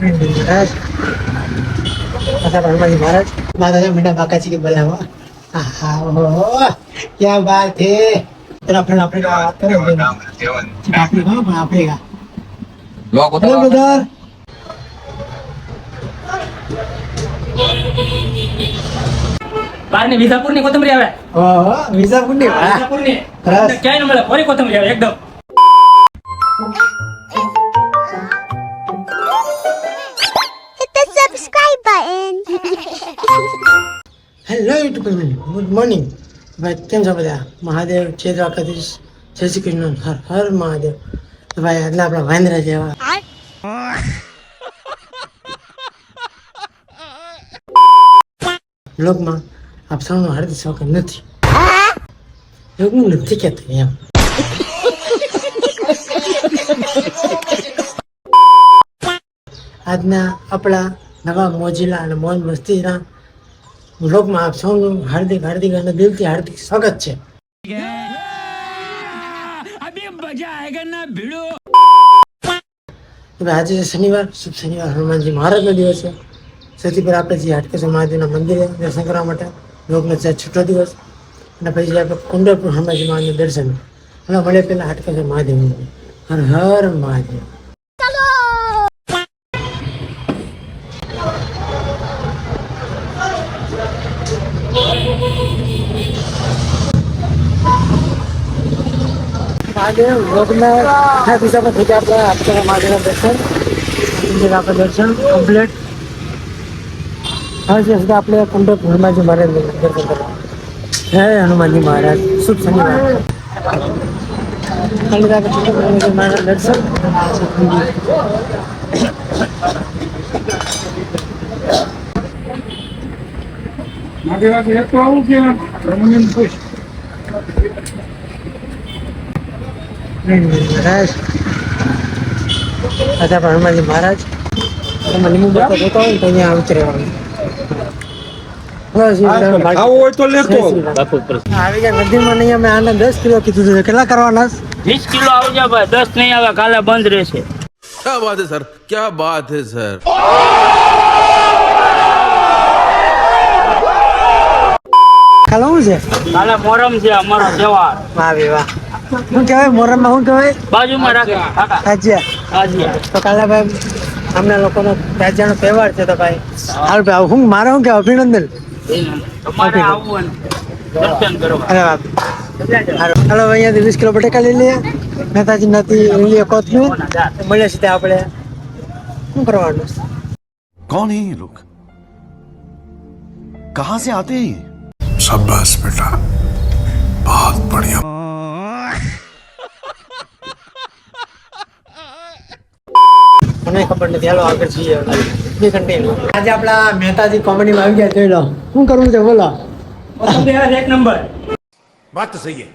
महाराज हनुमान जी महाराज माता मीठा बाका जी के बुलावा। क्या बात है। तेरा फ्रेंड अपने का बात करो आपने कहा पण आपने का हेलो ब्रदर બારની વિજાપુરની કોથમરી આવે. ઓહો વિજાપુરની વાહ વિજાપુરની સરસ. ક્યાંય ન મળે ફરી કોથમરી આવે એકદમ. Hit the subscribe button. Hello YouTube family good morning ભાઈ કેમ છો બધા મહાદેવ જય દ્વારકાધીશ જય શ્રી કૃષ્ણ હર હર મહાદેવ તો ભાઈ એટલે આપણા વાંદરા જેવા બ્લોગમાં આપ સૌનું હાર્દિક સ્વાગત નથી એવું હું નથી કહેતો એમ આજના આપણા નવા મોજીલા અને મોજ મસ્તીના વ્લોગમાં આપ સૌનું હાર્દિક હાર્દિક અને દિલથી હાર્દિક સ્વાગત છે. આજે છે શનિવાર શુભ શનિવાર હનુમાનજી મહારાજનો દિવસ છે. સૌથી પહેલાં આપણે જે હાટકેશ્વર મહાદેવના મંદિરે દર્શન કરવા માટે લોકનો છે છૂટો દિવસ અને પછી આપણે કુંડલપુર હનુમાનજી મહારાજનું દર્શન અને મળે પહેલાં હાટકેશ્વર મહાદેવ હર હર મહાદેવ. મહાદેવ લોકના દિશા પર થઈ ગયા આપણે હાટકેશ્વર મહાદેવના દર્શન આપણે દર્શન કમ્પ્લીટ હવે છે સીધા આપણે કુંડલપુર હનુમાનજી મહારાજનું દર્શન કરવા. જય હનુમાનજી મહારાજ શુભ શનિવાર હનુમાનજી મહારાજ દર્શન મહારાજ આજે આપણે હનુમાનજી મહારાજ એમાં લીંબુ બરતા જોતા હોય ને તો અહીંયા ઉતરેવાનું આવી ગયા નદીમાં નહીં અમે આને 10 કિલો કીધું છે કેટલા કરવાના 20 કિલો આવી જાય ભાઈ 10 નહીં આવે કાલે બંધ રહેશે. क्या बात है सर क्या बात है सर કાલે શું છે કાલે મોરમ છે અમારો તહેવાર. વાહ બે વાહ શું કહેવાય મોરમમાં શું કહેવાય બાજુમાં રાખે કાકા તાજિયા હાજી તો કાલે ભાઈ અમને લોકોનો તાજિયાનો તહેવાર છે તો ભાઈ હાલ ભાઈ હું મારે શું કે અભિનંદન તમારે આવવું દર્શન કરવા. અરે બાપ હાલો અહીંયાથી 20 કિલો બટેકા લઈ લઈએ નેતાજી નથી લઈ લઈએ કોથમીર મળીએ સીધા આપણે શું કરવાનું कौन है ये लोग कहां से आते हैं ये? शाबाश बेटा बहुत बढ़िया મને ખબર નથી હાલો આગળ જઈએ બે કન્ટિન્યુ આજે આપણા મહેતાજી કોમેડીમાં આવી ગયા જોઈ લો શું કરવું છે બોલો કોથમરી આવે એક નંબર. बात तो सही है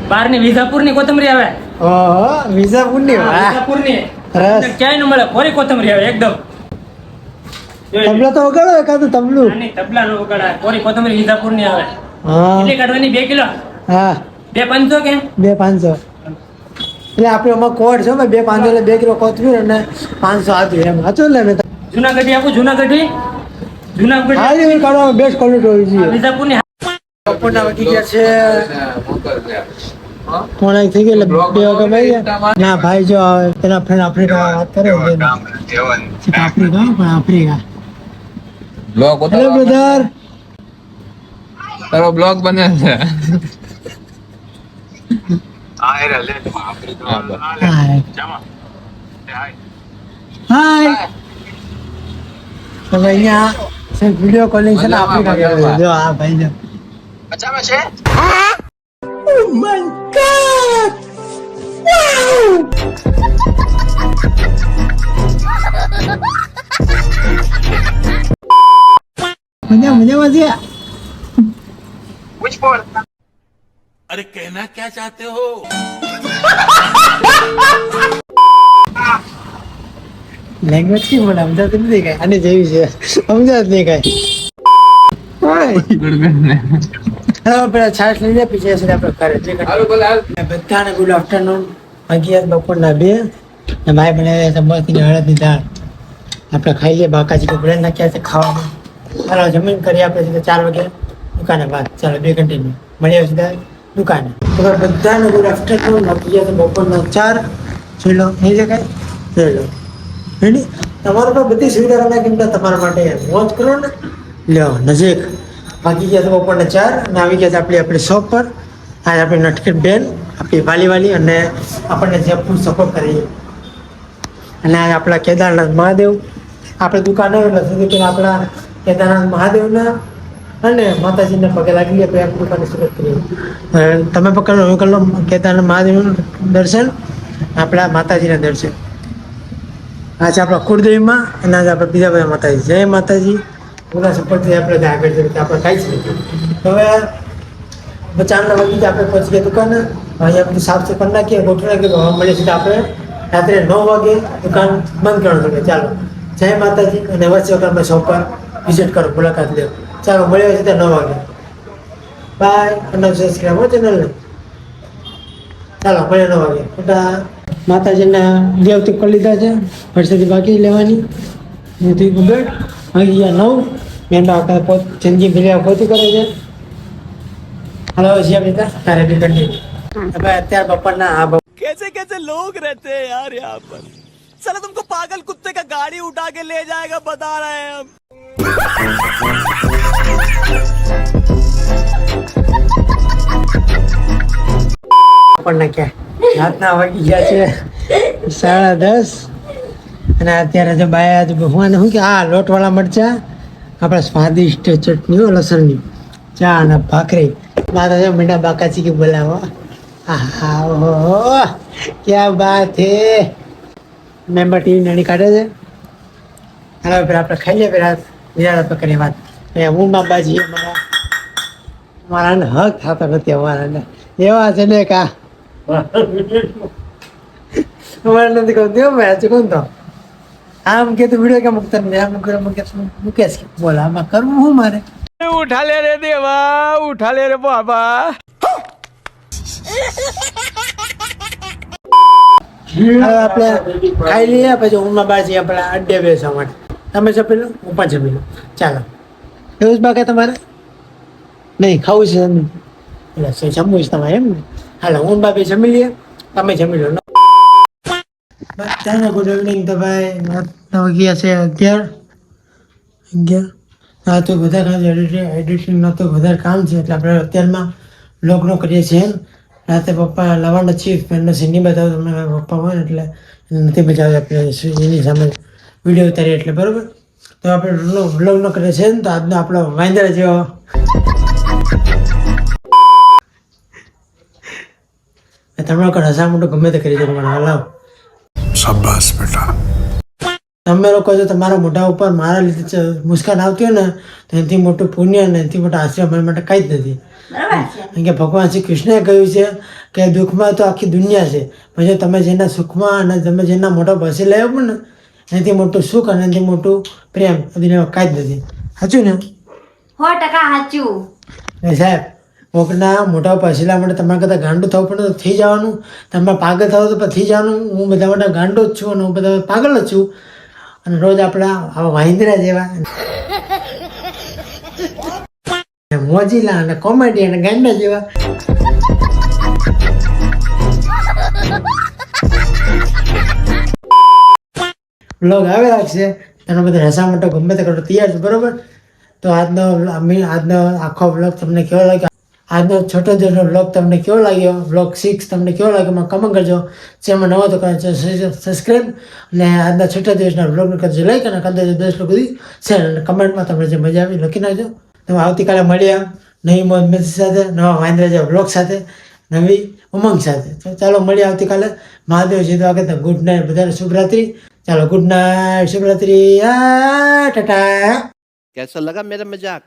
બારની વિજાપુરની કોથમરી આવે. ઓહો વિજાપુરની વાહ વિજાપુરની સરસ. ક્યાંય ન મળે ફરી કોથમરી આવે એકદમ. તબલા તો વગાડો એકાદું તબલું નાની તબલા નો વગાડાય ફરી કોથમરી વિજાપુરની આવે. હા કેટલી કાઢવાની 2 કિલો હા 2 500 કે 2 500 એટલે આપણે આમાં કોડ છે ભાઈ 2 500 એટલે 2 કિલો કોથમીર અને 500 આદુ એમ હાચો લે મેં જુનાગઢી આપું જુનાગઢી હારી કાઢવા બેસ્ટ ક્વોલિટી હોવી જોઈએ વિજાપુરની બપોરના વાગી ગયા છે પોણા એક થઈ ગઈ એટલે 2 વાગે ભાઈ ના ભાઈ જો તેના ફ્રેન્ડ આફ્રિકા વાત કરે આફ્રિકા પણ આફ્રિકા બ્લોગ હેલો બ્રધર તારો બ્લોગ બને છે હાય તો ભાઈ અહીંયા વિડીયો કોલિંગ છે ને આફ્રિકા કરે જો આ ભાઈ જો મજામાં છે મજામાં છે अरे कहना क्या चाहते हो લેંગ્વેજ કી બોલે સમજાતું નથી કઈ આને જેવી છે સમજાત નહીં કઈ હેલો પેલા છાશ લઈ લે પીછે છે આપણે ઘરે બધાને ગુડ આફ્ટરનૂન વાગ્યા બપોરના 2 ને ભાઈ બનાવે છે મસ્તીની હળદની દાળ આપણે ખાઈ લઈએ. બાકાજી તો બ્રેડ નાખ્યા છે ખાવામાં. ચાલો જમીન કરી આપણે સીધા 4 વાગે દુકાને બાદ. ચાલો 2 કન્ટિન્યુ મળીએ સીધા દુકાને. તો બધાને ગુડ આફ્ટરનૂન. બાકી ગયા તો બપોરના 4 જોઈ લો નહીં દેખાય જોઈ લો રેડી. તમારા પર બધી સુવિધા કરી નાખી તમારા માટે મોજ કરો ને લ્યો નજીક. બાકી ગયા તો બપોરના 4 અને આવી ગયા છે આપણી શોપ પર. આજે આપણી નટખટ બેન આપણી વાલી અને આપણને જે ફૂલ સપોર્ટ કરીએ. અને આજે આપણા કેદારનાથ મહાદેવ આપણે દુકાન આવે એટલે સુધી પહેલાં આપણા કેદારનાથ મહાદેવના અને માતાજીને પગે લાગી લે પછી આપણી દુકાને શરૂ કરીએ. તમે પકડો હું કરી લો કેદારનાથ મહાદેવનું દર્શન, આપણા માતાજીના દર્શન. આજે આપણા કુળદેવીમાં અને આજે આપણે બીજા બધા માતાજી. જય માતાજી. પૂરા સપોર્ટથી આપણે આગળ જઈએ આપણે કાંઈ જ નથી. તો હવે 4 વાગે આપણે પહોંચી ગયા દુકાને. અહીંયા બધું સાફ સફાઈ કરી નાખીએ ગોઠવી નાખીએ. હવે મળીએ છીએ આપણે રાત્રે 9 વાગે દુકાન બંધ કરવાનું છે. ચાલો જય માતાજી. અને વચ્ચે વખત અમે શોપ પર વિઝિટ કરો, મુલાકાત લો. ચાલો મળીએ છીએ 9 વાગે. બાય. અને સબસ્ક્રાઈબ હો ચેનલને. ચાલો મળીએ 9 વાગે. મોટા માતાજીના દેવતી કરી લીધા છે. વર્ષોથી બાકી લેવાની નથી ગુબેડ. વાગી ગયા 9. મેંડા આખા જિંદગી ભેળ્યા પોતી કરે છે. હાલો છીએ બેટા તારે બી કંટિન્યુ. હવે અત્યારે બપોરના આ कैसे कैसे लोग रहते हैं यार यहाँ पर। साला तुमको पागल कुत्ते का गाड़ी उठा के ले जाएगा बता रहे हैं हम। બપોરના ક્યાં રાતના વાગી ગયા છે 10:30. અને અત્યારે જો બાયા ભગવાન શું કે આ લોટવાળા મરચા આપણા સ્વાદિષ્ટ ચટણીઓ લસણની ચા અને ભાખરી. મારા જો મીઠા બાકાચી કે બોલાવો. આહા ઓહો ક્યાં બાત હે. મેમ્બર ટીવી નાની કાઢે છે. હાલો પેલા આપણે ખાઈ લઈએ પેલા નિરાળા પકડી વાત. ઊંઘમાં બાજી અમારાને હક થતો નથી અમારાને એવા છે ને કા અમારે નથી કહું દેવ મેં હજુ કોણ તો આમ કે તું વિડીયો ક્યાં મૂકતા ને આમ મૂકેશ બોલ આમાં કરવું શું મારે. उठा ले रे देवा, उठा ले रे बाबा। હવે આપણે ખાઈ લઈએ પછી ઊંઘમાં બહાર જઈએ આપણે અડ્ડે બેસવા માટે. તમે જમી લો હું પણ જમી લો. ચાલો એવું જ બાકી તમારે નહીં ખાવું છે એટલે જમવું છે તમારે એમ ને. હાલો હું બાપી જમી લઈએ તમે જમી લો. બધાને ગુડ ઇવનિંગ. તો ભાઈ ગયા છે 11. હા તો બધા કામ એડિટિંગનો તો વધારે કામ છે એટલે આપણે અત્યારમાં બ્લોગનો કરીએ છીએ. રાતે પપ્પા લાવવાનો ચીફ એનો સીન બતાવો તમે પપ્પા હોય ને એટલે નથી મજા આવે આપણે એની સામે વિડીયો ઉતારીએ એટલે બરાબર. તો આપણે બ્લોગનો કરીએ છીએ ને તો આજનો આપણો વાંદરા જેવો તમે લોકો હસા મોટું ગમે તે કરી શકો મને હલાવ. शाबाश बेटा. તમે લોકો જો તમારા મોઢા ઉપર મારા લીધે મુસ્કાન આવતી હોય ને તો એનાથી મોટું પુણ્ય અને એનાથી મોટો આશ્રય મારા માટે કાંઈ જ નથી. કારણ કે ભગવાન શ્રી કૃષ્ણએ કહ્યું છે કે દુઃખમાં તો આખી દુનિયા છે પણ જો તમે જેના સુખમાં અને તમે જેના મોઢા બસી લાવ્યો પણ ને એનાથી મોટું સુખ અને એનાથી મોટું પ્રેમ એ દુનિયામાં કાંઈ જ નથી. સાચું ને? 100% સાચું. સાહેબ કોકના મોટા પસીલા માટે તમારા કરતાં ગાંડું થવું પડે તો થઈ જવાનું. તમે પાગલ થાવ તો થઈ જવાનું. હું બધા માટે ગાંડો જ છું અને હું બધા પાગલ જ છું. અને રોજ આપણા આવા વાંદરા જેવા મોજીલા અને કોમેડી અને ગાંડા જેવા બ્લોગ આવે લાગશે. એનો બધા હસા મોટો ગમે તે કરો તૈયાર છે બરોબર. તો આજનો આખો બ્લોગ તમને કેવો લાગ્યો, આજનો છોટો જેટલો બ્લોગ તમને કેવો લાગ્યો, બ્લોગ 6 તમને કેવો લાગ્યો મને કમેન્ટ કરજો. ચેનલમાં નવો તો સબસ્ક્રાઈબ અને આજના છોટા દિવસના બ્લોગને કરજો લાઈક અને કરી દેજો 10 લોકો સુધી શેર અને કમેન્ટમાં તમને જે મજા આવી લખી નાખજો. તો આવતીકાલે મળ્યા નવી મોજ મસ્તી સાથે, નવા વાંદરા જેવા બ્લોગ સાથે, નવી ઉમંગ સાથે. તો ચાલો મળીએ આવતીકાલે. મહાદેવ જીત વખત ગુડ નાઇટ બધાને શુભરાત્રિ. ચાલો ગુડ નાઇટ શુભરાત્રિ. ટાટા. कैसा लगा मेरा मजाक?